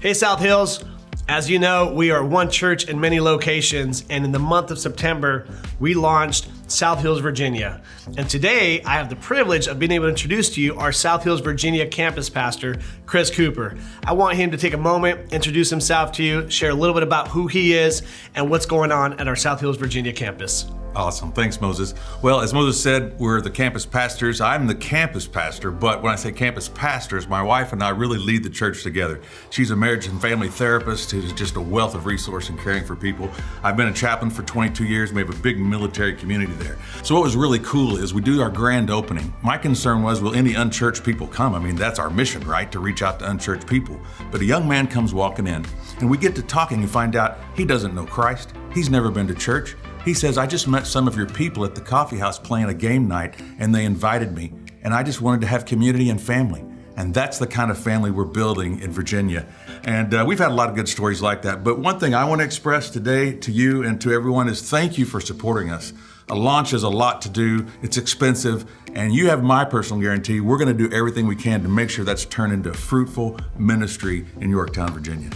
Hey, South Hills. As you know, we are one church in many locations, and in the month of September, we launched South Hills, Virginia. And today, I have the privilege of being able to introduce to you our South Hills, Virginia campus pastor, Chris Cooper. I want him to take a moment, introduce himself to you, share a little bit about who he is and what's going on at our South Hills, Virginia campus. Awesome. Thanks, Moses. Well, as Moses said, we're the campus pastors. I'm the campus pastor, but when I say campus pastors, my wife and I really lead the church together. She's a marriage and family therapist who's just a wealth of resource in caring for people. I've been a chaplain for 22 years, and we have a big military community there. So what was really cool is we do our grand opening. My concern was, will any unchurched people come? I mean, that's our mission, right? To reach out to unchurched people. But a young man comes walking in, and we get to talking and find out he doesn't know Christ. He's never been to church. He says, I just met some of your people at the coffee house playing a game night, and they invited me, and I just wanted to have community and family. And that's the kind of family we're building in Virginia. And we've had a lot of good stories like that. But one thing I want to express today to you and to everyone is thank you for supporting us. A launch is a lot to do, it's expensive, and you have my personal guarantee we're going to do everything we can to make sure that's turned into a fruitful ministry in Yorktown, Virginia.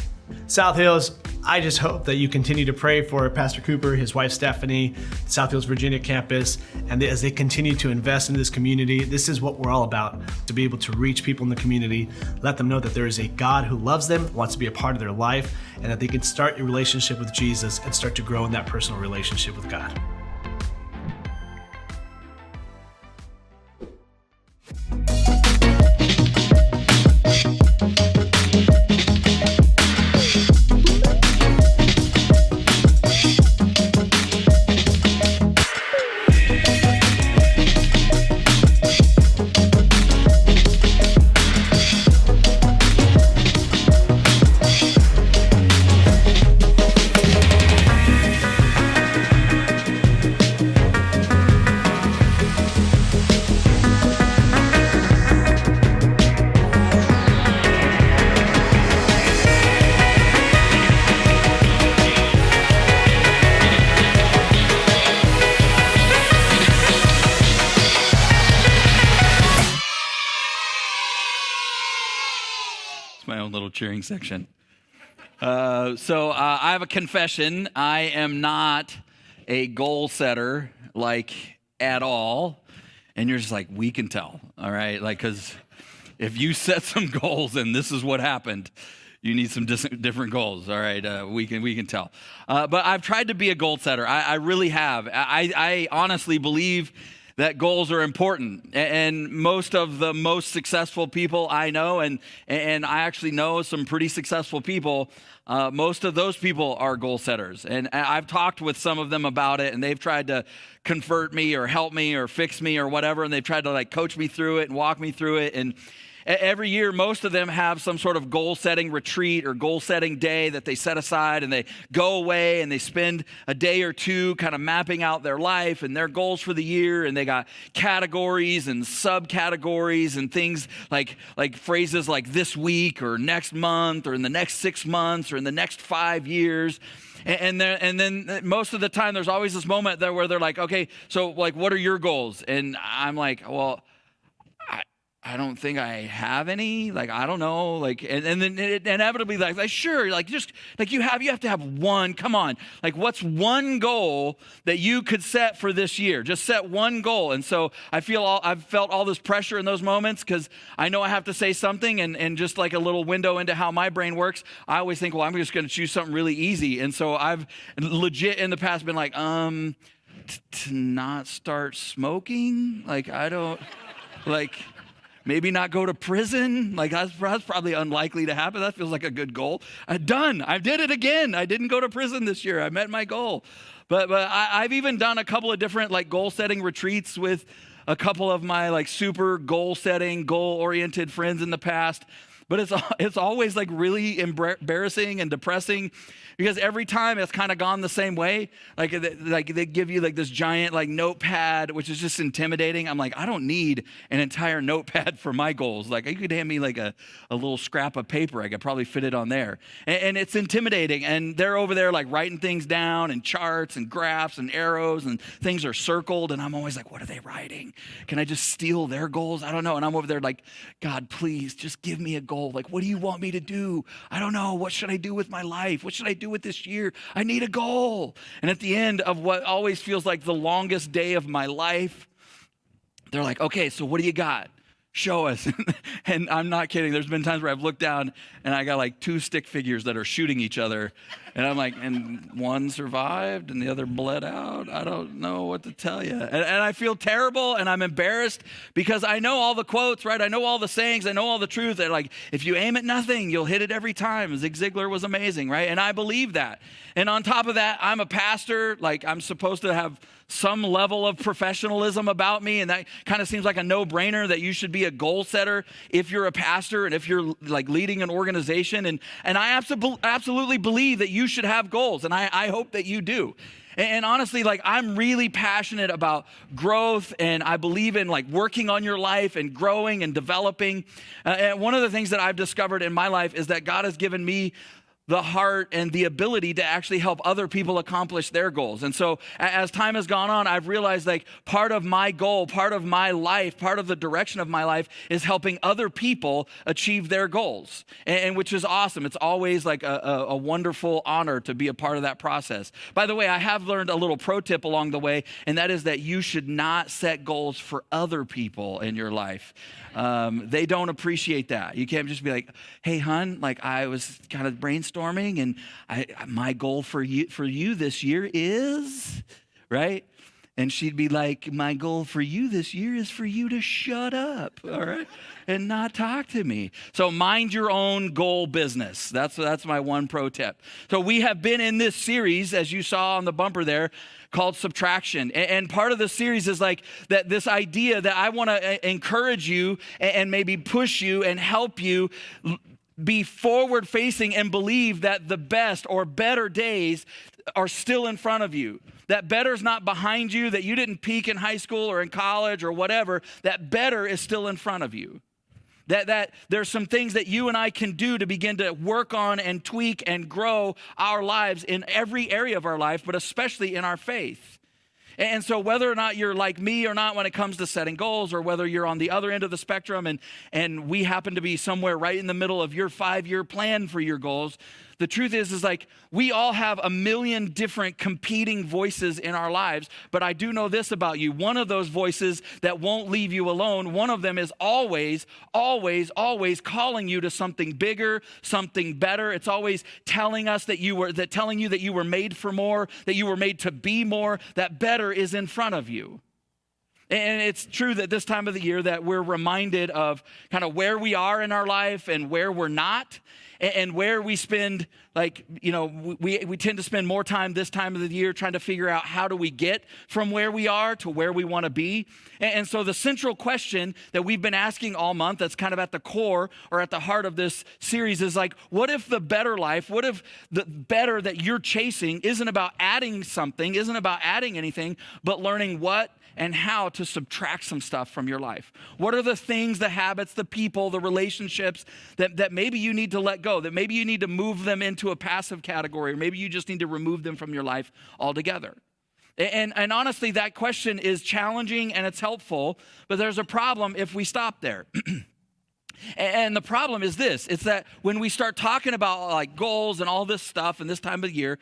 South Hills, I just hope that you continue to pray for Pastor Cooper, his wife Stephanie, South Hills, Virginia campus, and as they continue to invest in this community. This is what we're all about, to be able to reach people in the community, let them know that there is a God who loves them, wants to be a part of their life, and that they can start a relationship with Jesus and start to grow in that personal relationship with God. My own little cheering section. So I have a confession. I am not a goal setter, like, at all. And you're just like, we can tell, all right? Like, because if you set some goals and this is what happened, you need some different goals, all right? We can tell. But I've tried to be a goal setter. I really have. I honestly believe that goals are important, and most of the most successful people I know, and I actually know some pretty successful people, most of those people are goal setters. And I've talked with some of them about it, and they've tried to convert me or help me or fix me or whatever, and they've tried to like coach me through it and walk me through it. And every year, most of them have some sort of goal-setting retreat or goal-setting day that they set aside, and they go away and they spend a day or two kind of mapping out their life and their goals for the year, and they got categories and subcategories and things like phrases like this week or next month or in the next 6 months or in the next 5 years. And then most of the time, there's always this moment there where they're like, okay, so like, what are your goals? And I'm like, well, I don't think I have any, like, I don't know, like, and then it inevitably, like, sure, like, just, like, you have to have one, come on, like, what's one goal that you could set for this year? Just set one goal. And so I've felt all this pressure in those moments because I know I have to say something, and just like a little window into how my brain works, I always think, well, I'm just going to choose something really easy. And so I've legit in the past been like, to not start smoking, like, I don't, like, maybe not go to prison. Like, that's probably unlikely to happen. That feels like a good goal. I did it again. I didn't go to prison this year. I met my goal. But I've even done a couple of different like goal setting retreats with a couple of my like super goal setting, goal oriented friends in the past. But it's always like really embarrassing and depressing because every time it's kind of gone the same way. Like they give you like this giant like notepad, which is just intimidating. I'm like, I don't need an entire notepad for my goals. Like you could hand me like a little scrap of paper. I could probably fit it on there. And it's intimidating. And they're over there like writing things down and charts and graphs and arrows and things are circled. And I'm always like, what are they writing? Can I just steal their goals? I don't know. And I'm over there like, God, please just give me a goal goal. Like, what do you want me to do? I don't know. What should I do with my life? What should I do with this year? I need a goal. And at the end of what always feels like the longest day of my life, they're like, okay, so what do you got? Show us. And I'm not kidding. There's been times where I've looked down and I got like 2 stick figures that are shooting each other. And I'm like, and one survived and the other bled out. I don't know what to tell you. And I feel terrible and I'm embarrassed because I know all the quotes, right? I know all the sayings. I know all the truth. They're like, if you aim at nothing, you'll hit it every time. Zig Ziglar was amazing, right? And I believe that. And on top of that, I'm a pastor. Like, I'm supposed to have some level of professionalism about me, and that kind of seems like a no-brainer that you should be a goal setter if you're a pastor and if you're like leading an organization. And I absolutely believe that you should have goals, and I hope that you do. And honestly, like, I'm really passionate about growth, and I believe in like working on your life and growing and developing. And one of the things that I've discovered in my life is that God has given me the heart and the ability to actually help other people accomplish their goals. And so as time has gone on, I've realized like part of my goal, part of my life, part of the direction of my life is helping other people achieve their goals, and which is awesome. It's always like a wonderful honor to be a part of that process. By the way, I have learned a little pro tip along the way, and that is that you should not set goals for other people in your life. They don't appreciate that. You can't just be like, hey, hun, like I was kind of brainstorming and my goal for you this year is, right? And she'd be like, my goal for you this year is for you to shut up, all right? And not talk to me. So mind your own goal business. That's my one pro tip. So we have been in this series, as you saw on the bumper there, called Subtraction. And part of the series is like that this idea that I want to encourage you and maybe push you and help you be forward facing and believe that the best or better days are still in front of you. That better's not behind you, that you didn't peak in high school or in college or whatever. That better is still in front of you. That there's some things that you and I can do to begin to work on and tweak and grow our lives in every area of our life, but especially in our faith. And so whether or not you're like me or not when it comes to setting goals, or whether you're on the other end of the spectrum and we happen to be somewhere right in the middle of your 5-year plan for your goals, the truth is like we all have a million different competing voices in our lives, but I do know this about you. One of those voices that won't leave you alone, one of them is always, always, always calling you to something bigger, something better. It's always telling us telling you that you were made for more, that you were made to be more, that better is in front of you. And it's true that this time of the year that we're reminded of kind of where we are in our life and where we're not, and where we spend, like, you know, we tend to spend more time this time of the year trying to figure out how do we get from where we are to where we want to be. And so the central question that we've been asking all month, that's kind of at the core or at the heart of this series, is like, what if the better life, what if the better that you're chasing isn't about adding something, isn't about adding anything, but learning what and how to subtract some stuff from your life? What are the things, the habits, the people, the relationships that maybe you need to let go, that maybe you need to move them into a passive category, or maybe you just need to remove them from your life altogether? And honestly, that question is challenging and it's helpful, but there's a problem if we stop there. And the problem is this, it's that when we start talking about like goals and all this stuff and this time of the year,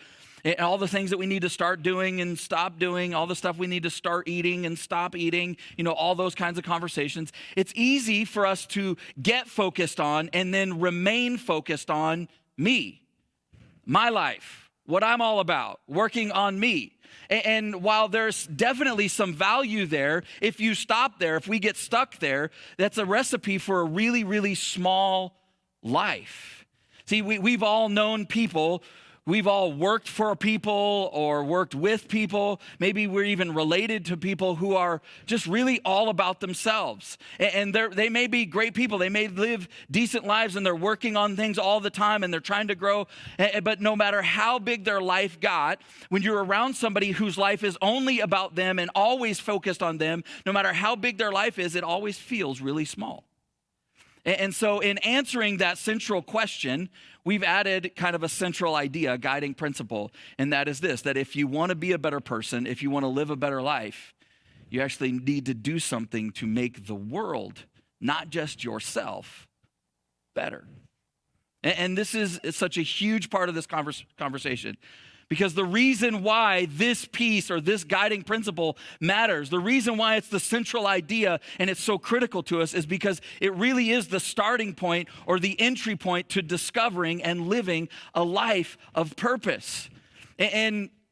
and all the things that we need to start doing and stop doing, all the stuff we need to start eating and stop eating, you know, all those kinds of conversations, it's easy for us to get focused on and then remain focused on me, my life, what I'm all about, working on me. And while there's definitely some value there, if you stop there, if we get stuck there, that's a recipe for a really, really small life. See, we've all known people. We've all worked for people or worked with people. Maybe we're even related to people who are just really all about themselves. And they may be great people. They may live decent lives and they're working on things all the time and they're trying to grow. But no matter how big their life got, when you're around somebody whose life is only about them and always focused on them, no matter how big their life is, it always feels really small. And so in answering that central question, we've added kind of a central idea, a guiding principle, and that is this, that if you want to be a better person, if you want to live a better life, you actually need to do something to make the world, not just yourself, better. And this is such a huge part of this conversation, because the reason why this piece or this guiding principle matters, the reason why it's the central idea and it's so critical to us, is because it really is the starting point or the entry point to discovering and living a life of purpose.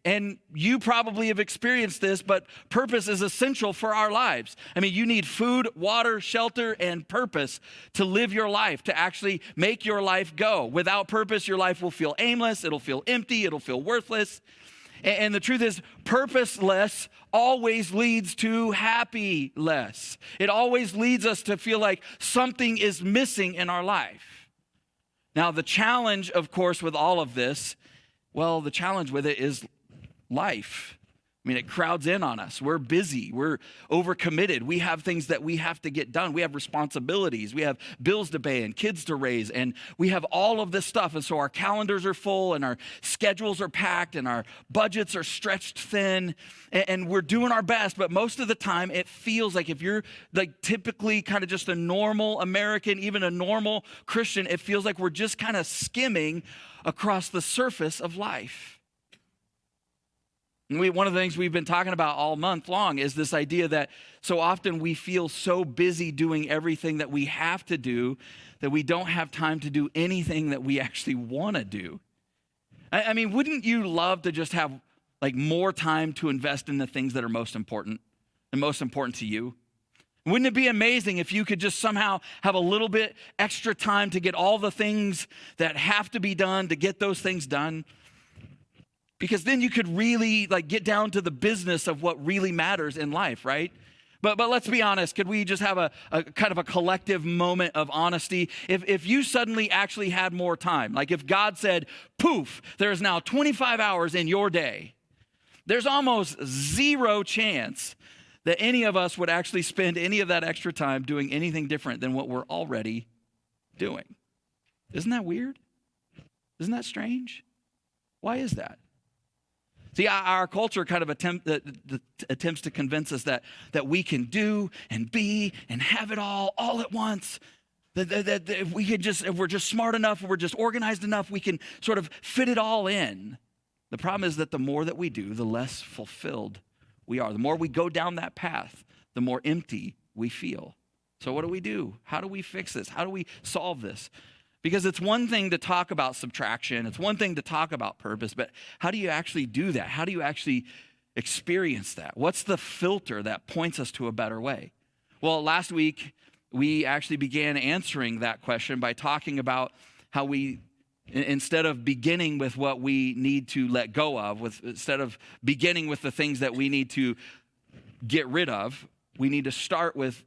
And you probably have experienced this, but purpose is essential for our lives. I mean, you need food, water, shelter, and purpose to live your life, to actually make your life go. Without purpose, your life will feel aimless, it'll feel empty, it'll feel worthless. And the truth is, purposeless always leads to happy-less. It always leads us to feel like something is missing in our life. Now, the challenge, of course, with all of this, well, the challenge with it is life. I mean, it crowds in on us. We're busy. We're overcommitted. We have things that we have to get done. We have responsibilities. We have bills to pay and kids to raise. And we have all of this stuff. And so our calendars are full and our schedules are packed and our budgets are stretched thin. And we're doing our best. But most of the time, it feels like, if you're like typically kind of just a normal American, even a normal Christian, it feels like we're just kind of skimming across the surface of life. One of the things we've been talking about all month long is this idea that so often we feel so busy doing everything that we have to do that we don't have time to do anything that we actually want to do. I mean, wouldn't you love to just have like more time to invest in the things that are most important and most important to you? Wouldn't it be amazing if you could just somehow have a little bit extra time to get all the things that have to be done, to get those things done? Because then you could really like get down to the business of what really matters in life, right? But let's be honest, could we just have a kind of a collective moment of honesty? If you suddenly actually had more time, like if God said, poof, there's now 25 hours in your day, there's almost zero chance that any of us would actually spend any of that extra time doing anything different than what we're already doing. Isn't that weird? Isn't that strange? Why is that? See, our culture kind of attempts to convince us that we can do and be and have it all at once. That if we're just smart enough, if we're just organized enough, we can sort of fit it all in. The problem is that the more that we do, the less fulfilled we are. The more we go down that path, the more empty we feel. So what do? How do we fix this? How do we solve this? Because it's one thing to talk about subtraction. It's one thing to talk about purpose, but how do you actually do that? How do you actually experience that? What's the filter that points us to a better way? Well, last week, we actually began answering that question by talking about how we, instead of beginning with what we need to let go of, instead of beginning with the things that we need to get rid of, we need to start with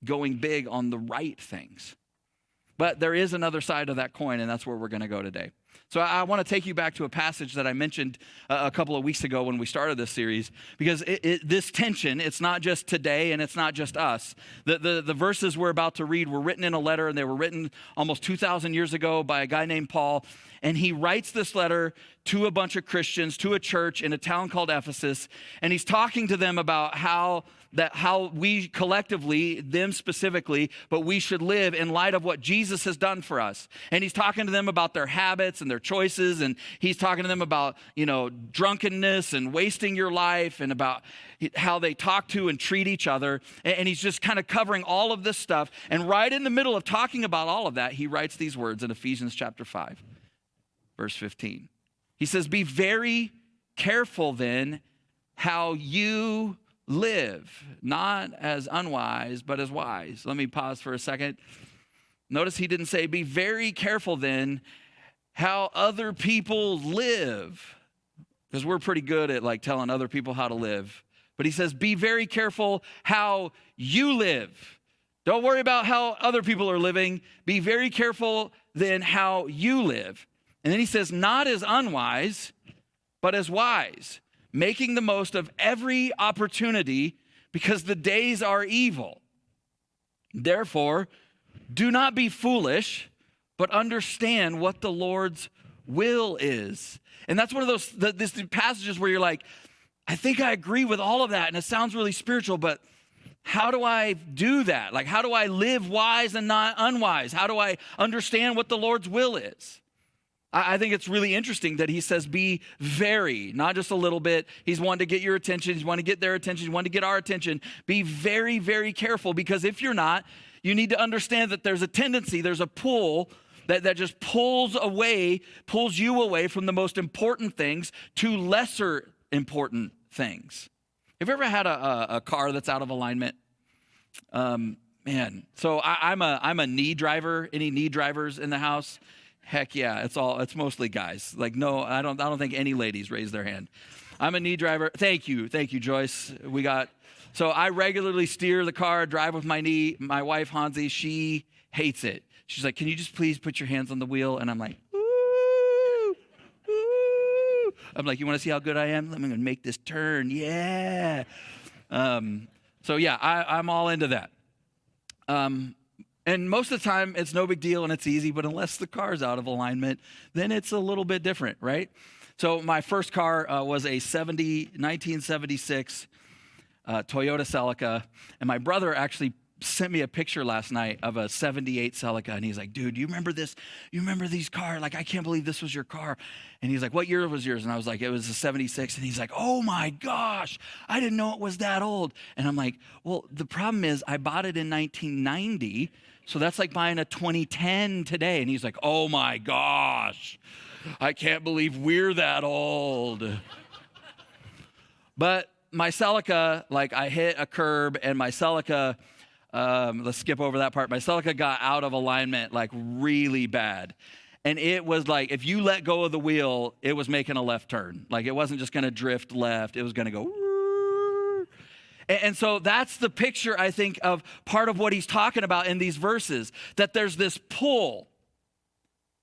going big on the right things. But there is another side of that coin, and that's where we're going to go today. So I want to take you back to a passage that I mentioned a couple of weeks ago when we started this series, because this tension, it's not just today and it's not just us. The verses we're about to read were written in a letter, and they were written almost 2,000 years ago by a guy named Paul. And he writes this letter to a bunch of Christians, to a church in a town called Ephesus. And he's talking to them about how we collectively, them specifically, but we should live in light of what Jesus has done for us. And he's talking to them about their habits and their choices. And he's talking to them about, drunkenness and wasting your life, and about how they talk to and treat each other. And he's just kind of covering all of this stuff. And right in the middle of talking about all of that, he writes these words in Ephesians chapter 5, verse 15. He says, "Be very careful then how you live, not as unwise, but as wise." Let me pause for a second. Notice he didn't say, "Be very careful then how other people live," because we're pretty good at like telling other people how to live. But he says, "Be very careful how you live." Don't worry about how other people are living. Be very careful then how you live. And then he says, "Not as unwise, but as wise, making the most of every opportunity, because the days are evil. Therefore, do not be foolish, but understand what the Lord's will is." And that's one of these passages where you're like, I think I agree with all of that, and it sounds really spiritual, but how do I do that? Like, how do I live wise and not unwise? How do I understand what the Lord's will is? I think it's really interesting that he says be very, not just a little bit. He's wanting to get your attention. He's wanting to get their attention. He's wanting to get our attention. Be very, very careful, because if you're not, you need to understand that there's a tendency, there's a pull that just pulls you away from the most important things to lesser important things. Have you ever had a car that's out of alignment? Man, so I'm a knee driver. Any knee drivers in the house? Heck yeah, it's mostly guys. Like, no, I don't think any ladies raise their hand. I'm a knee driver. Thank you, Joyce. So I regularly steer the car, drive with my knee. My wife, Hansi, she hates it. She's like, can you just please put your hands on the wheel? And I'm like, ooh, ooh. I'm like, you want to see how good I am? I'm going to make this turn. Yeah. So yeah, I'm all into that. And most of the time, it's no big deal and it's easy, but unless the car's out of alignment, then it's a little bit different, right? So my first car was a 1976 Toyota Celica, and my brother actually sent me a picture last night of a 78 Celica, and he's like, dude, you remember this? You remember these cars? Like, I can't believe this was your car. And he's like, what year was yours? And I was like, it was a 76. And he's like, oh my gosh, I didn't know it was that old. And I'm like, well, the problem is I bought it in 1990, so that's like buying a 2010 today. And he's like, oh my gosh, I can't believe we're that old. But my Celica, like, I hit a curb, and my Celica, let's skip over that part. My Celica got out of alignment like really bad. And it was like, if you let go of the wheel, it was making a left turn. Like, it wasn't just going to drift left. It was going to go. And so that's the picture, I think, of part of what he's talking about in these verses, that there's this pull.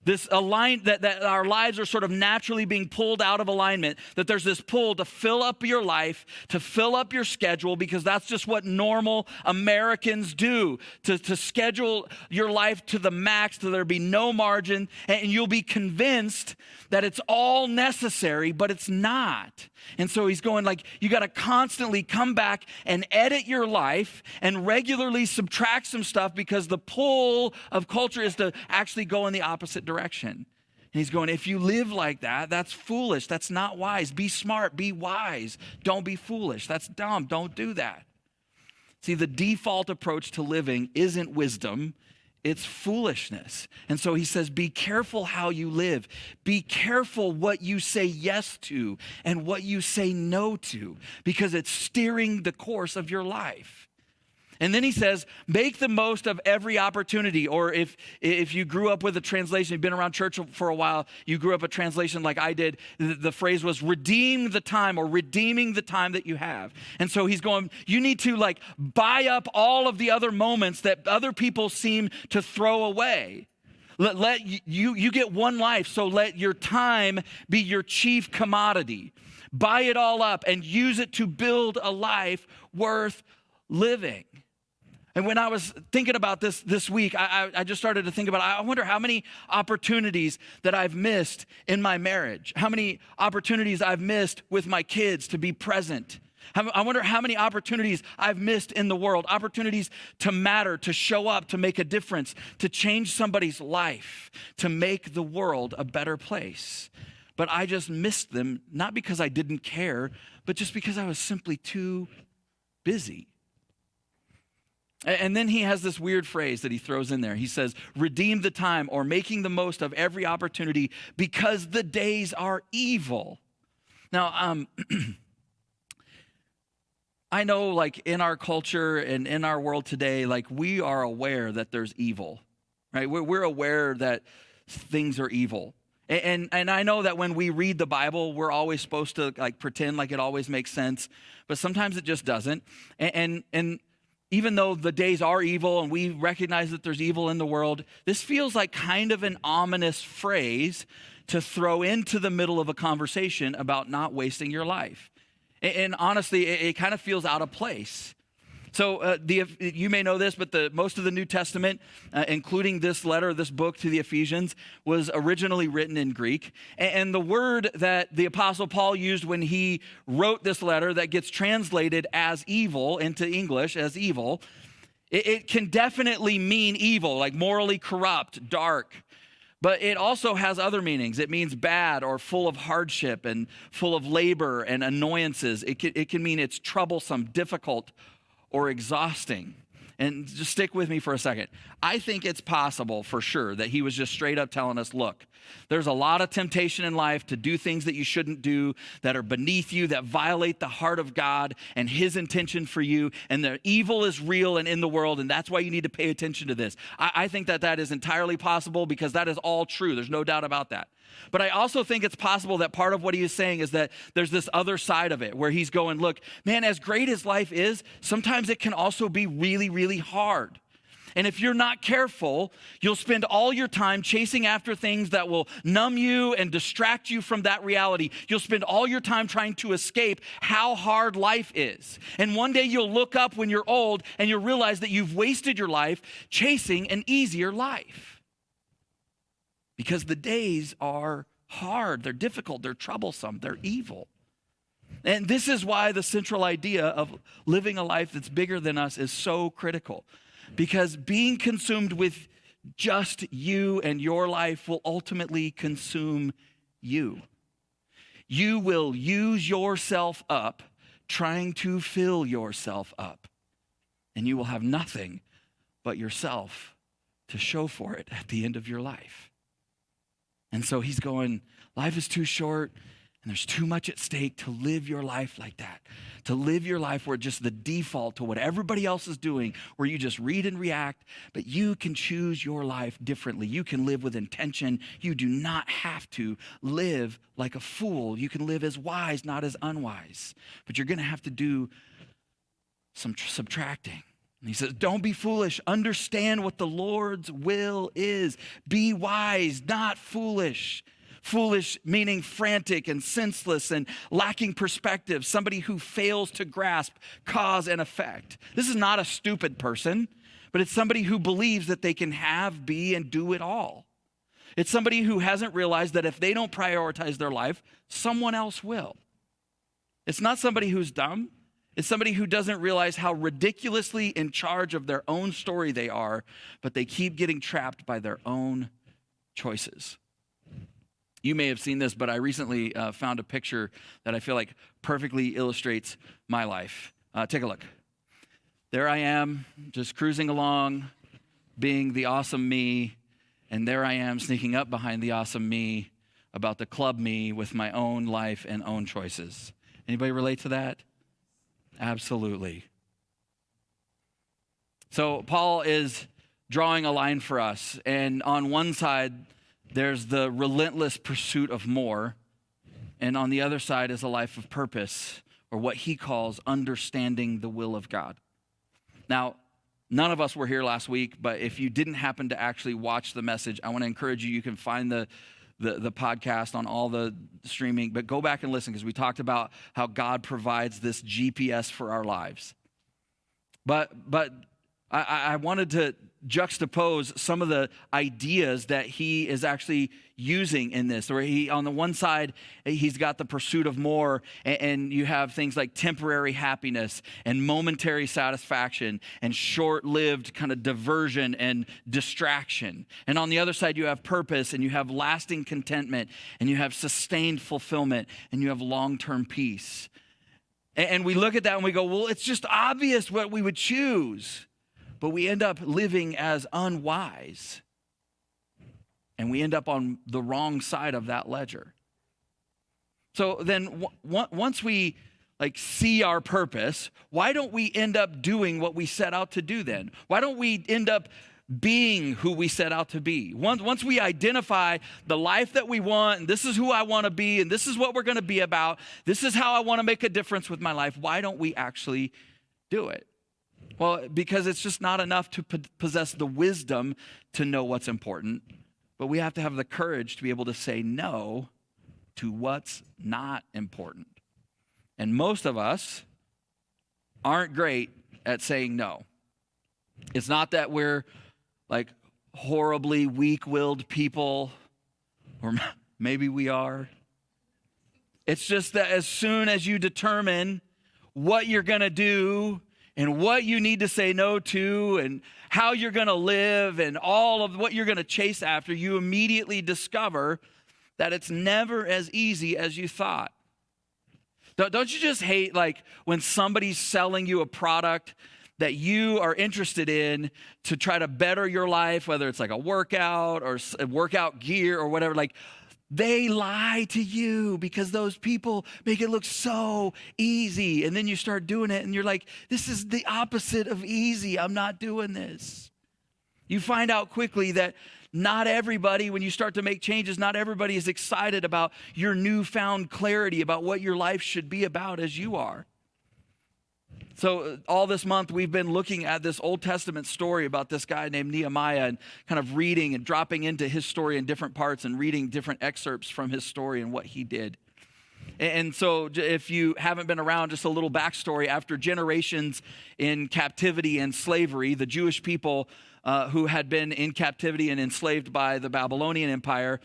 This that our lives are sort of naturally being pulled out of alignment, that there's this pull to fill up your life, to fill up your schedule, because that's just what normal Americans do, to schedule your life to the max, to there be no margin, and you'll be convinced that it's all necessary, but it's not. And so he's going like, you got to constantly come back and edit your life and regularly subtract some stuff, because the pull of culture is to actually go in the opposite direction. And he's going, if you live like that, that's foolish. That's not wise. Be smart. Be wise. Don't be foolish. That's dumb. Don't do that. See, the default approach to living isn't wisdom. It's foolishness. And so he says, be careful how you live. Be careful what you say yes to and what you say no to, because it's steering the course of your life. And then he says, make the most of every opportunity. Or if you grew up with a translation, you've been around church for a while, you grew up a translation like I did, the phrase was redeem the time, or redeeming the time that you have. And so he's going, you need to like buy up all of the other moments that other people seem to throw away. Let you get one life, so let your time be your chief commodity. Buy it all up and use it to build a life worth living. And when I was thinking about this week, I just started to think about, I wonder how many opportunities that I've missed in my marriage, how many opportunities I've missed with my kids to be present. I wonder how many opportunities I've missed in the world, opportunities to matter, to show up, to make a difference, to change somebody's life, to make the world a better place. But I just missed them, not because I didn't care, but just because I was simply too busy. And then he has this weird phrase that he throws in there. He says, redeem the time, or making the most of every opportunity, because the days are evil. Now, I know, like, in our culture and in our world today, like, we are aware that there's evil, right? We're aware that things are evil. And I know that when we read the Bible, we're always supposed to like pretend like it always makes sense, but sometimes it just doesn't. And even though the days are evil and we recognize that there's evil in the world, this feels like kind of an ominous phrase to throw into the middle of a conversation about not wasting your life. And honestly, it kind of feels out of place. So you may know this, but most of the New Testament, including this letter, this book to the Ephesians, was originally written in Greek. And the word that the Apostle Paul used when he wrote this letter that gets translated as evil into English as evil, it can definitely mean evil, like morally corrupt, dark. But it also has other meanings. It means bad or full of hardship and full of labor and annoyances. It can mean it's troublesome, difficult, or exhausting. And just stick with me for a second. I think it's possible for sure that he was just straight up telling us, look, there's a lot of temptation in life to do things that you shouldn't do, that are beneath you, that violate the heart of God and his intention for you. And the evil is real and in the world, and that's why you need to pay attention to this. I think that is entirely possible because that is all true. There's no doubt about that. But I also think it's possible that part of what he is saying is that there's this other side of it where he's going, look, man, as great as life is, sometimes it can also be really, really hard. And if you're not careful, you'll spend all your time chasing after things that will numb you and distract you from that reality. You'll spend all your time trying to escape how hard life is. And one day you'll look up when you're old and you'll realize that you've wasted your life chasing an easier life. Because the days are hard, they're difficult, they're troublesome, they're evil. And this is why the central idea of living a life that's bigger than us is so critical. Because being consumed with just you and your life will ultimately consume you. You will use yourself up trying to fill yourself up. And you will have nothing but yourself to show for it at the end of your life. And so he's going, life is too short and there's too much at stake to live your life like that. To live your life where just the default to what everybody else is doing, where you just read and react, but you can choose your life differently. You can live with intention. You do not have to live like a fool. You can live as wise, not as unwise. But you're going to have to do some subtracting. And he says, don't be foolish. Understand what the Lord's will is. Be wise, not foolish. Foolish meaning frantic and senseless and lacking perspective. Somebody who fails to grasp cause and effect. This is not a stupid person, but it's somebody who believes that they can have, be, and do it all. It's somebody who hasn't realized that if they don't prioritize their life, someone else will. It's not somebody who's dumb. It's somebody who doesn't realize how ridiculously in charge of their own story they are, but they keep getting trapped by their own choices. You may have seen this, but I recently found a picture that I feel like perfectly illustrates my life. Take a look. There I am, just cruising along, being the awesome me, and there I am sneaking up behind the awesome me about the club me with my own life and own choices. Anybody relate to that? Absolutely. So Paul is drawing a line for us, and on one side, there's the relentless pursuit of more, and on the other side is a life of purpose, or what he calls understanding the will of God. Now, none of us were here last week, but if you didn't happen to actually watch the message, I want to encourage you, you can find the podcast on all the streaming, but go back and listen because we talked about how God provides this GPS for our lives. But I wanted to juxtapose some of the ideas that he is actually using in this, where he, on the one side, he's got the pursuit of more, and you have things like temporary happiness and momentary satisfaction and short-lived kind of diversion and distraction. And on the other side, you have purpose, and you have lasting contentment, and you have sustained fulfillment, and you have long-term peace. And we look at that and we go, well, it's just obvious what we would choose. But we end up living as unwise. And we end up on the wrong side of that ledger. So then once we see our purpose, why don't we end up doing what we set out to do then? Why don't we end up being who we set out to be? Once we identify the life that we want, and this is who I want to be, and this is what we're going to be about, this is how I want to make a difference with my life, why don't we actually do it? Well, because it's just not enough to possess the wisdom to know what's important, but we have to have the courage to be able to say no to what's not important. And most of us aren't great at saying no. It's not that we're like horribly weak-willed people, or maybe we are. It's just that as soon as you determine what you're going to do and what you need to say no to and how you're going to live and all of what you're going to chase after, you immediately discover that it's never as easy as you thought. Don't you just hate like when somebody's selling you a product that you are interested in to try to better your life, whether it's like a workout or workout gear or whatever, like they lie to you because those people make it look so easy. And then you start doing it and you're like, this is the opposite of easy. I'm not doing this. You find out quickly that not everybody, when you start to make changes, not everybody is excited about your newfound clarity about what your life should be about as you are. So all this month, we've been looking at this Old Testament story about this guy named Nehemiah and kind of reading and dropping into his story in different parts and reading different excerpts from his story and what he did. And so if you haven't been around, just a little backstory. After generations in captivity and slavery, the Jewish people who had been in captivity and enslaved by the Babylonian Empire,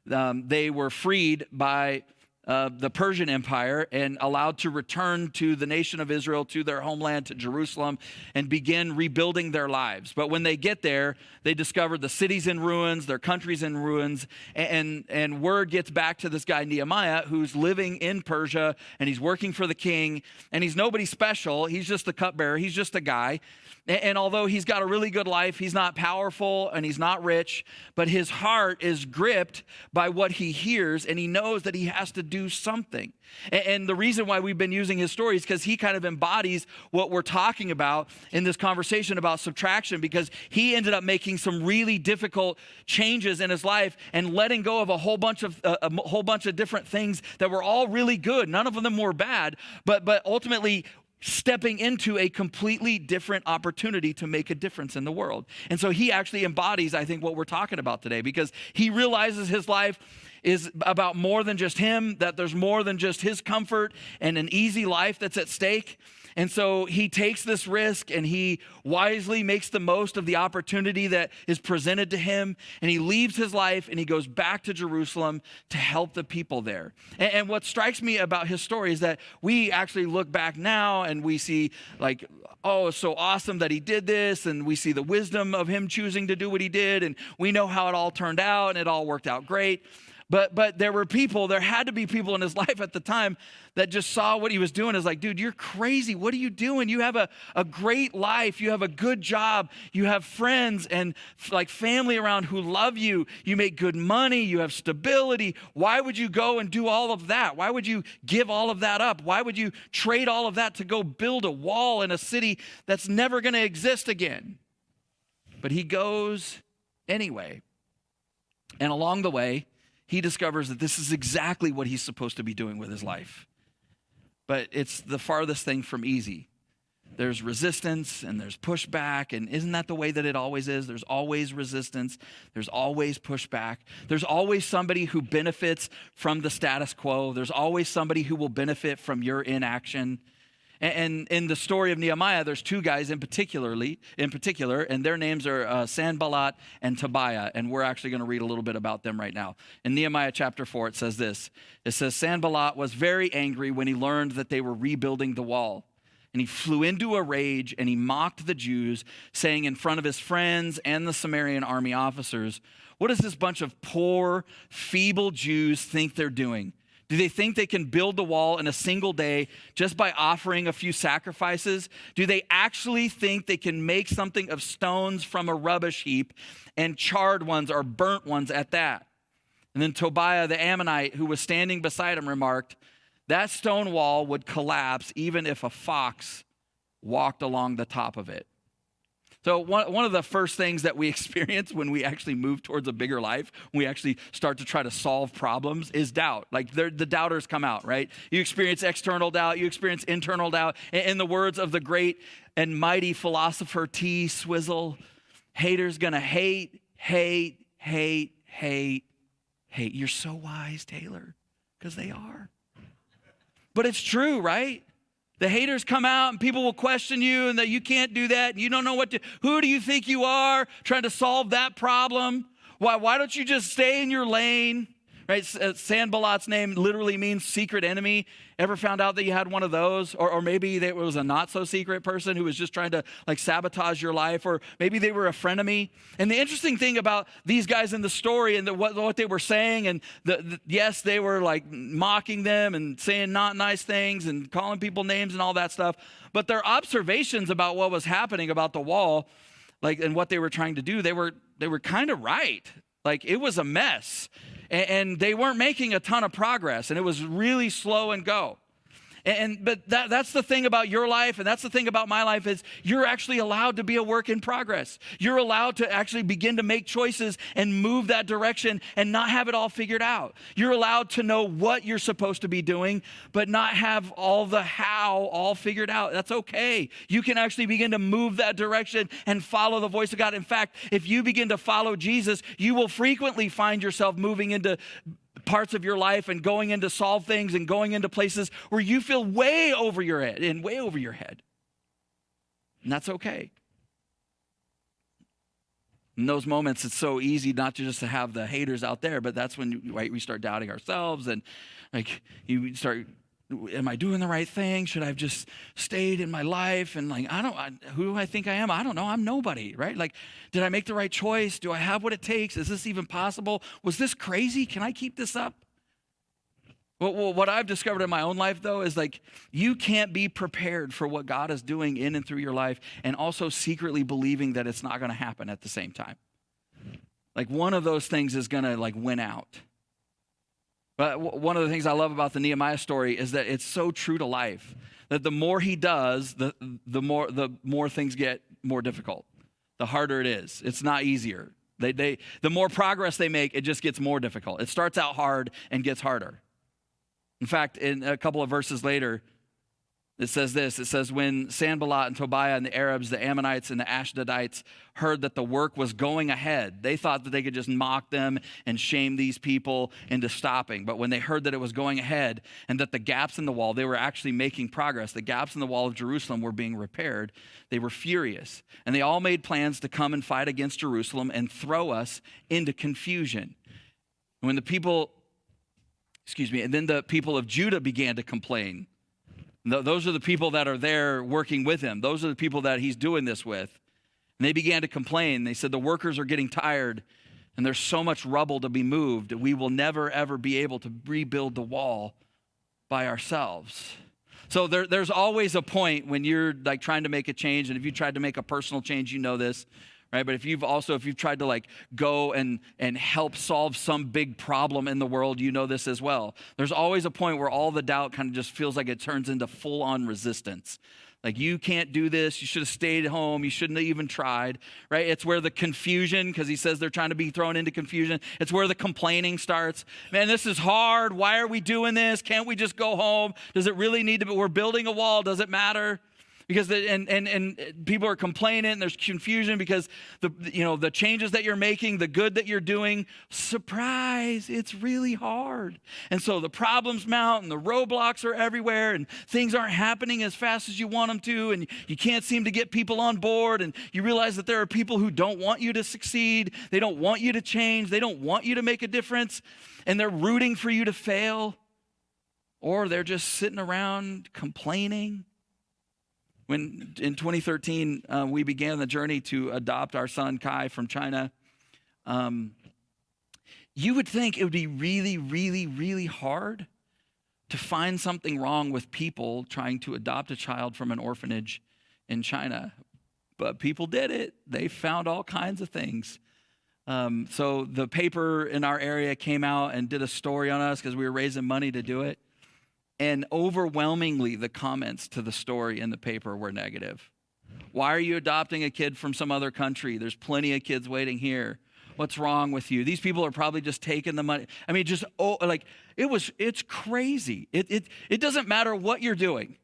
they were freed by the Persian Empire and allowed to return to the nation of Israel, to their homeland, to Jerusalem, and begin rebuilding their lives. But when they get there, they discover the city's in ruins, their country's in ruins, and word gets back to this guy Nehemiah, who's living in Persia, and he's working for the king, and he's nobody special. He's just the cupbearer. He's just a guy. And although he's got a really good life, he's not powerful and he's not rich, but his heart is gripped by what he hears, and he knows that he has to do something. And the reason why we've been using his story is because he kind of embodies what we're talking about in this conversation about subtraction, because he ended up making some really difficult changes in his life and letting go of a whole bunch of different things that were all really good. None of them were bad, but ultimately stepping into a completely different opportunity to make a difference in the world. And so he actually embodies, I think, what we're talking about today, because he realizes his life is about more than just him, that there's more than just his comfort and an easy life that's at stake. And so he takes this risk and he wisely makes the most of the opportunity that is presented to him. And he leaves his life and he goes back to Jerusalem to help the people there. And what strikes me about his story is that we actually look back now and we see like, oh, it's so awesome that he did this. And we see the wisdom of him choosing to do what he did. And we know how it all turned out and it all worked out great. But there had to be people in his life at the time that just saw what he was doing as like, dude, you're crazy. What are you doing? You have a great life. You have a good job. You have friends and like family around who love you. You make good money. You have stability. Why would you go and do all of that? Why would you give all of that up? Why would you trade all of that to go build a wall in a city that's never going to exist again? But he goes anyway. And along the way, he discovers that this is exactly what he's supposed to be doing with his life. But it's the farthest thing from easy. There's resistance and there's pushback, and isn't that the way that it always is? There's always resistance. There's always pushback. There's always somebody who benefits from the status quo. There's always somebody who will benefit from your inaction. And in the story of Nehemiah, there's two guys in particular, and their names are Sanballat and Tobiah, and we're actually going to read a little bit about them right now. In Nehemiah chapter 4, it says this. It says, Sanballat was very angry when he learned that they were rebuilding the wall. And he flew into a rage and he mocked the Jews, saying in front of his friends and the Samaritan army officers, what does this bunch of poor, feeble Jews think they're doing? Do they think they can build the wall in a single day just by offering a few sacrifices? Do they actually think they can make something of stones from a rubbish heap, and charred ones or burnt ones at that? And then Tobiah the Ammonite, who was standing beside him, remarked, that stone wall would collapse even if a fox walked along the top of it. So one of the first things that we experience when we actually move towards a bigger life, when we actually start to try to solve problems, is doubt. Like the doubters come out, right? You experience external doubt, you experience internal doubt. In the words of the great and mighty philosopher T. Swizzle, haters gonna hate, hate, hate, hate, hate. You're so wise, Taylor, because they are. But it's true, right? The haters come out and people will question you and that you can't do that. And you don't know who do you think you are trying to solve that problem? Why don't you just stay in your lane? Right? Sanballat's name literally means secret enemy. Ever found out that you had one of those? Or maybe it was a not so secret person who was just trying to like sabotage your life, or maybe they were a frenemy. And the interesting thing about these guys in the story and what they were saying, and yes, they were like mocking them and saying not nice things and calling people names and all that stuff. But their observations about what was happening about the wall, like, and what they were trying to do, they were kind of right. Like, it was a mess. And they weren't making a ton of progress, and it was really slow and go. But that's the thing about your life, and that's the thing about my life, is you're actually allowed to be a work in progress. You're allowed to actually begin to make choices and move that direction and not have it all figured out. You're allowed to know what you're supposed to be doing, but not have all the how all figured out. That's okay. You can actually begin to move that direction and follow the voice of God. In fact, if you begin to follow Jesus, you will frequently find yourself moving into parts of your life and going in to solve things and going into places where you feel way over your head. And that's okay. In those moments, it's so easy not just to have the haters out there, but that's when we start doubting ourselves, and like you start, am I doing the right thing? Should I have just stayed in my life? And like, who do I think I am? I don't know. I'm nobody, right? Like, did I make the right choice? Do I have what it takes? Is this even possible? Was this crazy? Can I keep this up? Well, what I've discovered in my own life, though, is like, you can't be prepared for what God is doing in and through your life and also secretly believing that it's not going to happen at the same time. Like, one of those things is going to like win out. But one of the things I love about the Nehemiah story is that it's so true to life, that the more he does, the more things get more difficult. The harder it is. It's not easier. The more progress they make, it just gets more difficult. It starts out hard and gets harder. In fact, in a couple of verses later, it says this. It says, when Sanballat and Tobiah and the Arabs, the Ammonites and the Ashdodites heard that the work was going ahead, they thought that they could just mock them and shame these people into stopping. But when they heard that it was going ahead and that the gaps in the wall, they were actually making progress, the gaps in the wall of Jerusalem were being repaired, they were furious. And they all made plans to come and fight against Jerusalem and throw us into confusion. And then the people of Judah began to complain. Those are the people that are there working with him. Those are the people that he's doing this with. And they began to complain. They said, the workers are getting tired and there's so much rubble to be moved. We will never, ever be able to rebuild the wall by ourselves. So there's always a point when you're like trying to make a change. And if you tried to make a personal change, you know this. Right? But if you've tried to like go and help solve some big problem in the world, you know this as well. There's always a point where all the doubt kind of just feels like it turns into full-on resistance. Like, you can't do this. You should have stayed home. You shouldn't have even tried, right? It's where the confusion, because he says they're trying to be thrown into confusion. It's where the complaining starts. Man, this is hard. Why are we doing this? Can't we just go home? Does it really need to be? We're building a wall. Does it matter? Because people are complaining and there's confusion because the changes that you're making, the good that you're doing, surprise, it's really hard. And so the problems mount and the roadblocks are everywhere and things aren't happening as fast as you want them to, and you can't seem to get people on board, and you realize that there are people who don't want you to succeed, they don't want you to change, they don't want you to make a difference, and they're rooting for you to fail, or they're just sitting around complaining. When in 2013, we began the journey to adopt our son Kai from China, you would think it would be really, really, really hard to find something wrong with people trying to adopt a child from an orphanage in China. But people did it. They found all kinds of things. So the paper in our area came out and did a story on us because we were raising money to do it. And overwhelmingly, the comments to the story in the paper were negative. Why are you adopting a kid from some other country? There's plenty of kids waiting here. What's wrong with you? These people are probably just taking the money. I mean, it's crazy. It doesn't matter what you're doing.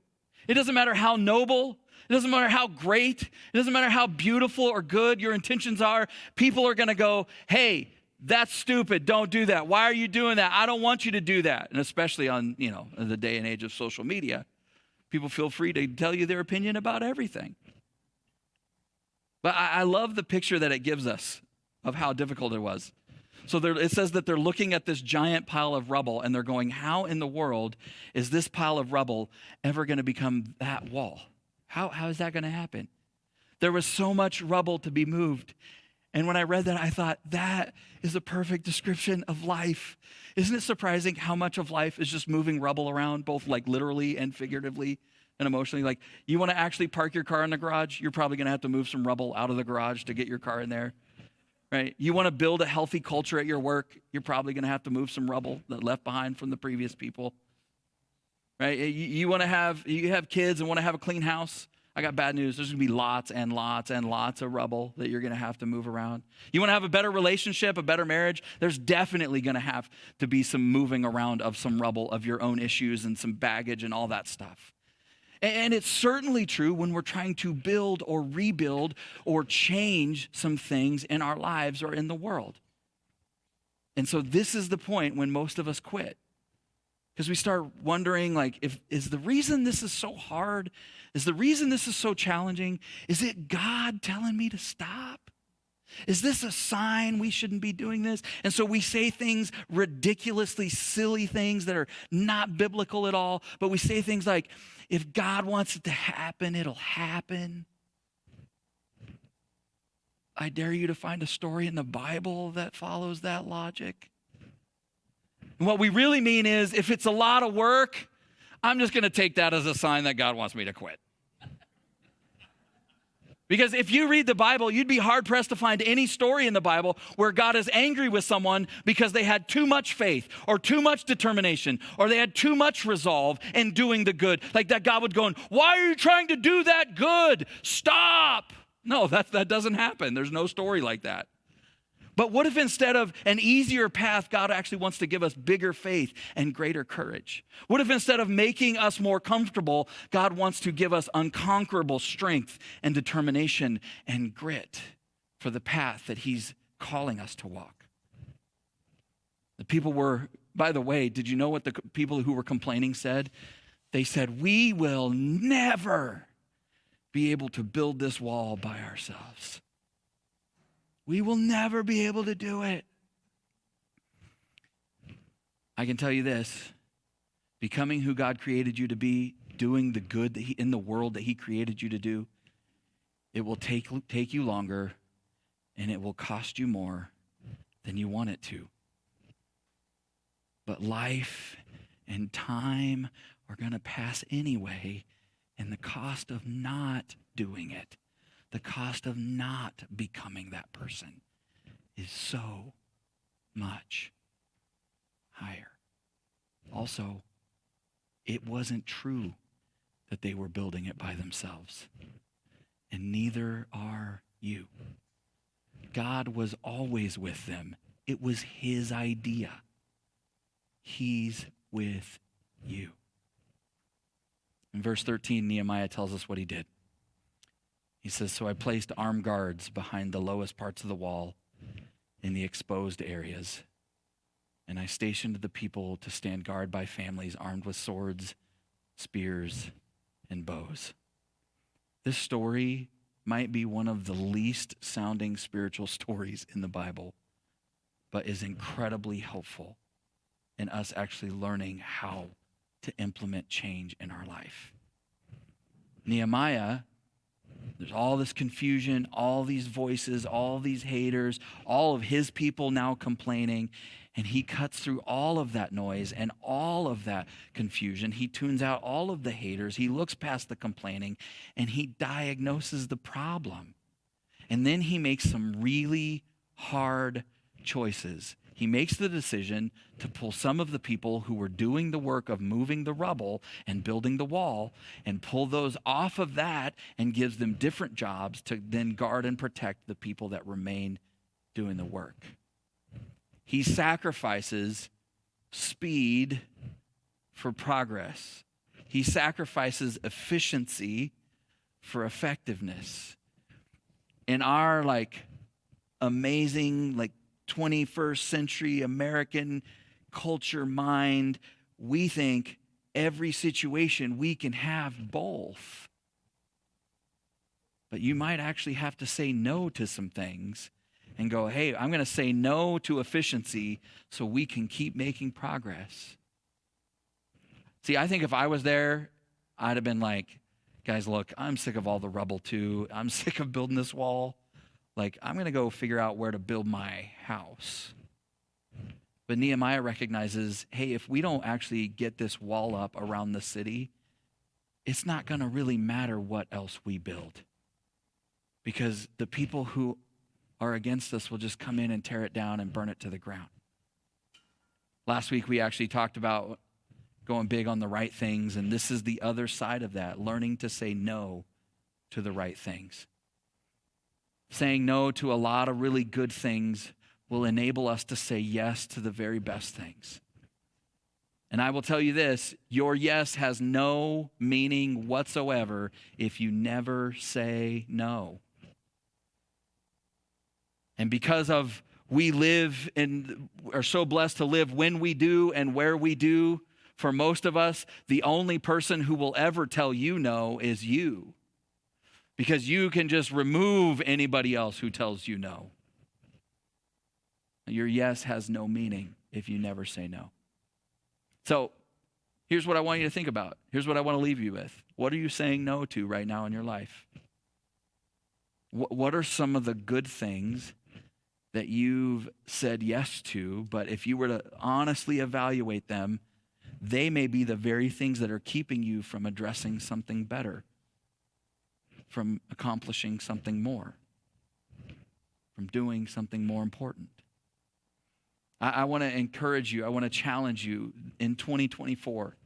It doesn't matter how noble. It doesn't matter how great. It doesn't matter how beautiful or good your intentions are. People are going to go, hey, that's stupid. Don't do that. Why are you doing that? I don't want you to do that. And especially on, in the day and age of social media, People feel free to tell you their opinion about everything. But I love the picture that it gives us of how difficult it was. So it says that they're looking at this giant pile of rubble and they're going, how in the world is this pile of rubble ever going to become that wall? How is that going to happen? There was so much rubble to be moved. And when I read that, I thought, that is a perfect description of life. Isn't it surprising how much of life is just moving rubble around, both like literally and figuratively and emotionally? Like, you want to actually park your car in the garage, you're probably going to have to move some rubble out of the garage to get your car in there, right? You want to build a healthy culture at your work, you're probably going to have to move some rubble that left behind from the previous people, right? You have kids and want to have a clean house. I got bad news. There's going to be lots and lots and lots of rubble that you're going to have to move around. You want to have a better relationship, a better marriage? There's definitely going to have to be some moving around of some rubble of your own issues and some baggage and all that stuff. And it's certainly true when we're trying to build or rebuild or change some things in our lives or in the world. And so this is the point when most of us quit. Because we start wondering, like, is the reason this is so hard, is the reason this is so challenging, is it God telling me to stop? Is this a sign we shouldn't be doing this? And so we say things, ridiculously silly things that are not biblical at all, but we say things like, if God wants it to happen, it'll happen. I dare you to find a story in the Bible that follows that logic. And what we really mean is, if it's a lot of work, I'm just going to take that as a sign that God wants me to quit. Because if you read the Bible, you'd be hard-pressed to find any story in the Bible where God is angry with someone because they had too much faith or too much determination or they had too much resolve in doing the good. Like that God would go, why are you trying to do that good? Stop. No, that doesn't happen. There's no story like that. But what if instead of an easier path, God actually wants to give us bigger faith and greater courage? What if instead of making us more comfortable, God wants to give us unconquerable strength and determination and grit for the path that he's calling us to walk? The people were, by the way, did you know what the people who were complaining said? They said, we will never be able to build this wall by ourselves. We will never be able to do it. I can tell you this, becoming who God created you to be, doing the good that in the world that he created you to do, it will take you longer and it will cost you more than you want it to. But life and time are going to pass anyway, and the cost of not doing it, the cost of not becoming that person is so much higher. Also, it wasn't true that they were building it by themselves, and neither are you. God was always with them. It was his idea. He's with you. In verse 13, Nehemiah tells us what he did. He says, so I placed armed guards behind the lowest parts of the wall in the exposed areas, and I stationed the people to stand guard by families armed with swords, spears, and bows. This story might be one of the least sounding spiritual stories in the Bible, but is incredibly helpful in us actually learning how to implement change in our life. Nehemiah, there's all this confusion, all these voices, all these haters, all of his people now complaining, and he cuts through all of that noise and all of that confusion. He tunes out all of the haters. He looks past the complaining, and he diagnoses the problem. And then he makes some really hard choices. He makes the decision to pull some of the people who were doing the work of moving the rubble and building the wall and pull those off of that and gives them different jobs to then guard and protect the people that remain doing the work. He sacrifices speed for progress. He sacrifices efficiency for effectiveness. In our amazing 21st century American culture mind, we think every situation we can have both. But you might actually have to say no to some things and go, hey, I'm going to say no to efficiency so we can keep making progress. See, I think if I was there, I'd have been like, guys, look, I'm sick of all the rubble too. I'm sick of building this wall. Like, I'm going to go figure out where to build my house. But Nehemiah recognizes, hey, if we don't actually get this wall up around the city, it's not going to really matter what else we build. Because the people who are against us will just come in and tear it down and burn it to the ground. Last week, we actually talked about going big on the right things, and this is the other side of that, learning to say no to the right things. Saying no to a lot of really good things will enable us to say yes to the very best things. And I will tell you this, your yes has no meaning whatsoever if you never say no. And because of we live and are so blessed to live when we do and where we do, for most of us, the only person who will ever tell you no is you. Because you can just remove anybody else who tells you no. Your yes has no meaning if you never say no. So here's what I want you to think about. Here's what I want to leave you with. What are you saying no to right now in your life? What are some of the good things that you've said yes to, but if you were to honestly evaluate them, they may be the very things that are keeping you from addressing something better, from accomplishing something more, from doing something more important. I want to encourage you, I want to challenge you in 2024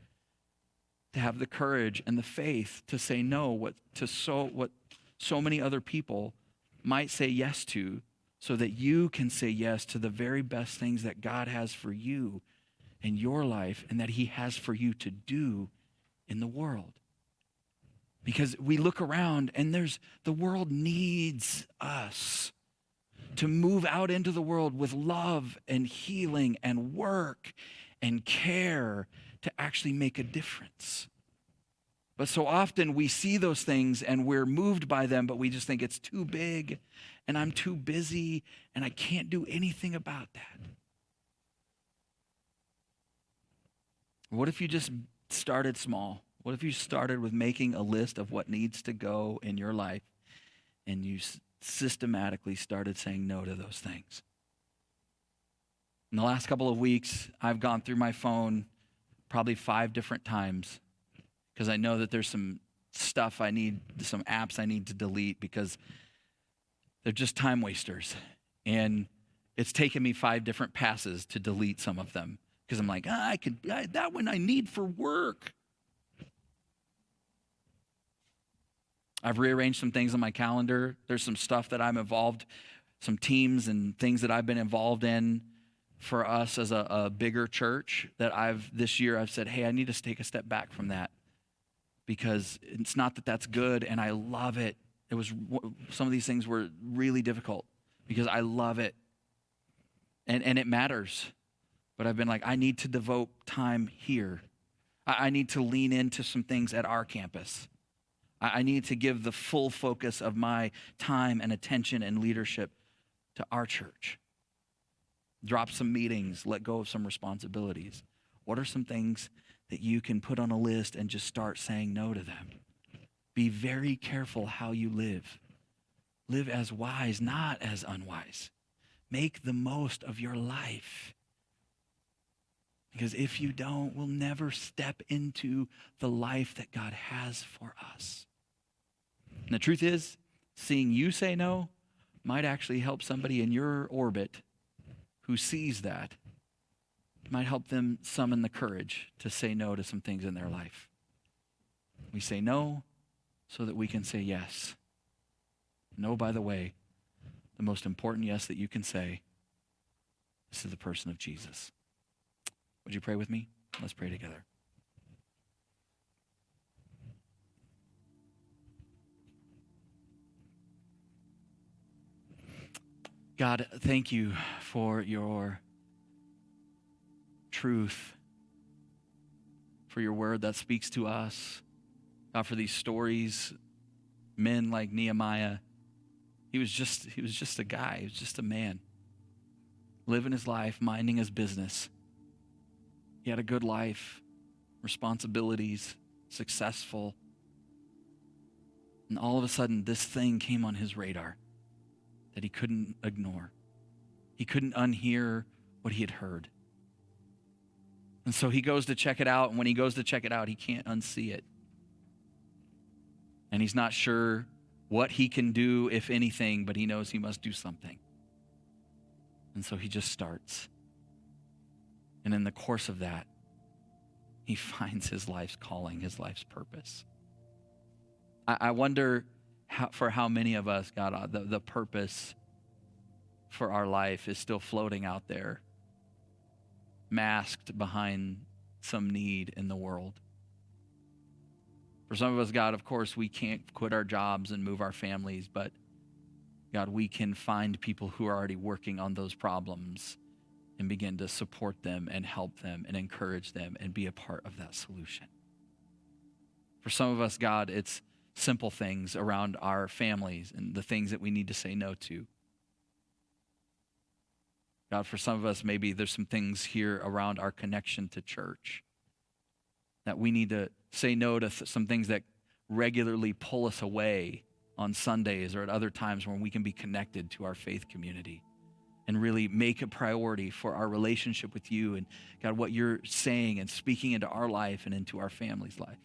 to have the courage and the faith to say no what so many other people might say yes to, so that you can say yes to the very best things that God has for you in your life and that he has for you to do in the world. Because we look around and the world needs us to move out into the world with love and healing and work and care to actually make a difference. But so often we see those things and we're moved by them, but we just think it's too big and I'm too busy and I can't do anything about that. What if you just started small? What if you started with making a list of what needs to go in your life and you systematically started saying no to those things? In the last couple of weeks, I've gone through my phone probably 5 different times because I know that there's some stuff some apps I need to delete because they're just time wasters. And it's taken me 5 different passes to delete some of them because I'm like, that one I need for work. I've rearranged some things on my calendar. There's some stuff that I'm involved, some teams and things that I've been involved in for us as a bigger church that this year I've said, hey, I need to take a step back from that because it's not that that's good and I love it. Some of these things were really difficult because I love it and it matters. But I've been like, I need to devote time here. I need to lean into some things at our campus. I need to give the full focus of my time and attention and leadership to our church. Drop some meetings, let go of some responsibilities. What are some things that you can put on a list and just start saying no to them? Be very careful how you live. Live as wise, not as unwise. Make the most of your life. Because if you don't, we'll never step into the life that God has for us. And the truth is, seeing you say no might actually help somebody in your orbit who sees that. It might help them summon the courage to say no to some things in their life. We say no so that we can say yes. No, by the way, the most important yes that you can say is to the person of Jesus. Would you pray with me? Let's pray together. God, thank you for your truth, for your word that speaks to us. God, for these stories, men like Nehemiah. He was just a guy. He was just a man living his life, minding his business. He had a good life, responsibilities, successful. And all of a sudden, this thing came on his radar that he couldn't ignore. He couldn't unhear what he had heard. And so he goes to check it out, and when he goes to check it out, he can't unsee it. And he's not sure what he can do, if anything, but he knows he must do something. And so he just starts. And in the course of that, he finds his life's calling, his life's purpose. I wonder for how many of us, God, the purpose for our life is still floating out there, masked behind some need in the world. For some of us, God, of course, we can't quit our jobs and move our families, but God, we can find people who are already working on those problems and begin to support them and help them and encourage them and be a part of that solution. For some of us, God, it's simple things around our families and the things that we need to say no to. God, for some of us, maybe there's some things here around our connection to church that we need to say no to some things that regularly pull us away on Sundays or at other times when we can be connected to our faith community and really make a priority for our relationship with you and, God, what you're saying and speaking into our life and into our family's life.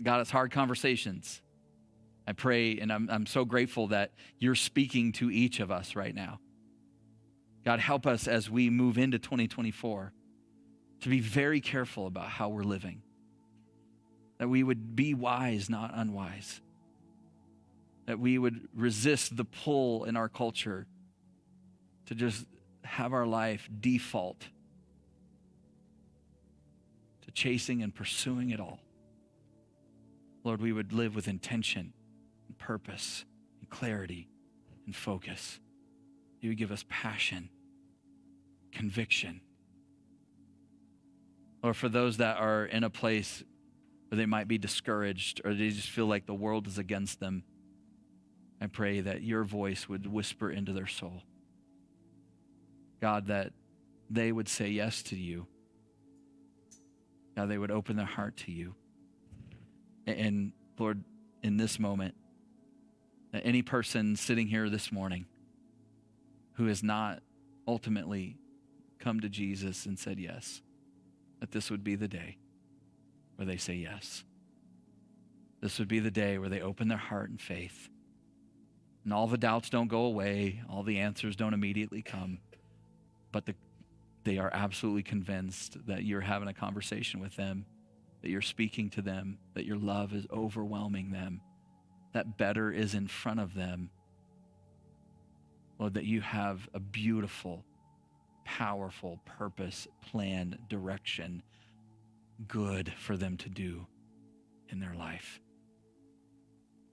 God, it's hard conversations. I pray, and I'm so grateful that you're speaking to each of us right now. God, help us as we move into 2024 to be very careful about how we're living, that we would be wise, not unwise, that we would resist the pull in our culture to just have our life default to chasing and pursuing it all. Lord, we would live with intention and purpose and clarity and focus. You would give us passion, conviction. Lord, for those that are in a place where they might be discouraged or they just feel like the world is against them, I pray that your voice would whisper into their soul. God, that they would say yes to you. God, they would open their heart to you. And Lord, in this moment, that any person sitting here this morning who has not ultimately come to Jesus and said yes, that this would be the day where they say yes. This would be the day where they open their heart in faith. And all the doubts don't go away, all the answers don't immediately come, but they are absolutely convinced that you're having a conversation with them, that you're speaking to them, that your love is overwhelming them, that better is in front of them. Lord, that you have a beautiful, powerful purpose, plan, direction, good for them to do in their life.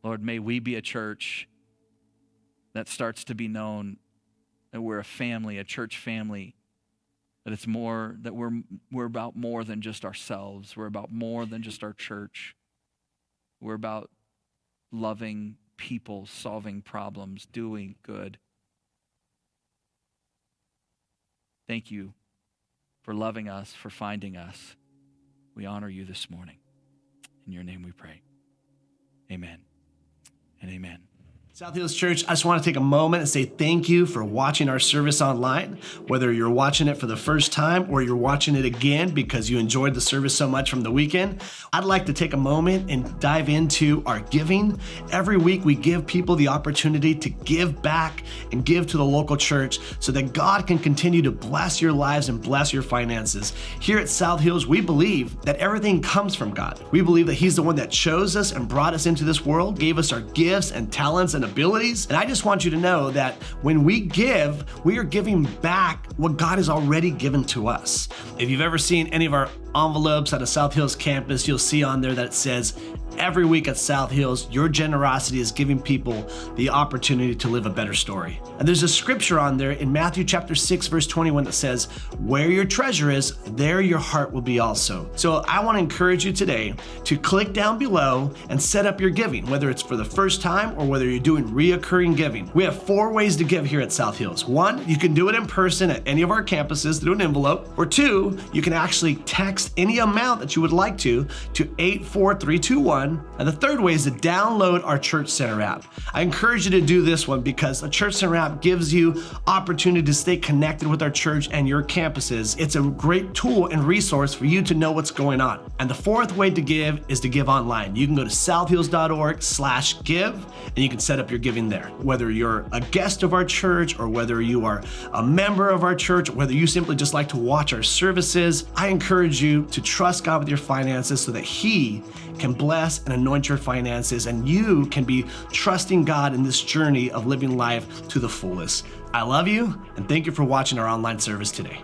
Lord, may we be a church that starts to be known that we're a family, a church family, that it's more, that we're about more than just ourselves. We're about more than just our church. We're about loving people, solving problems, doing good. Thank you for loving us, for finding us. We honor you this morning. In your name we pray. Amen and amen. South Hills Church, I just want to take a moment and say thank you for watching our service online. Whether you're watching it for the first time or you're watching it again because you enjoyed the service so much from the weekend, I'd like to take a moment and dive into our giving. Every week we give people the opportunity to give back and give to the local church so that God can continue to bless your lives and bless your finances. Here at South Hills, we believe that everything comes from God. We believe that He's the one that chose us and brought us into this world, gave us our gifts and talents and abilities. And I just want you to know that when we give, we are giving back what God has already given to us. If you've ever seen any of our envelopes at a South Hills campus, you'll see on there that it says Every week at South Hills, your generosity is giving people the opportunity to live a better story. And there's a scripture on there in Matthew chapter 6, verse 21 that says, where your treasure is, there your heart will be also. So I want to encourage you today to click down below and set up your giving, whether it's for the first time or whether you're doing reoccurring giving. We have 4 ways to give here at South Hills. 1, you can do it in person at any of our campuses through an envelope. Or 2, you can actually text any amount that you would like to 84321. And the 3rd way is to download our Church Center app. I encourage you to do this one because the Church Center app gives you opportunity to stay connected with our church and your campuses. It's a great tool and resource for you to know what's going on. And the 4th way to give is to give online. You can go to southhills.org/give and you can set up your giving there. Whether you're a guest of our church or whether you are a member of our church, whether you simply just like to watch our services, I encourage you to trust God with your finances so that He can bless and anoint your finances and you can be trusting God in this journey of living life to the fullest. I love you and thank you for watching our online service today.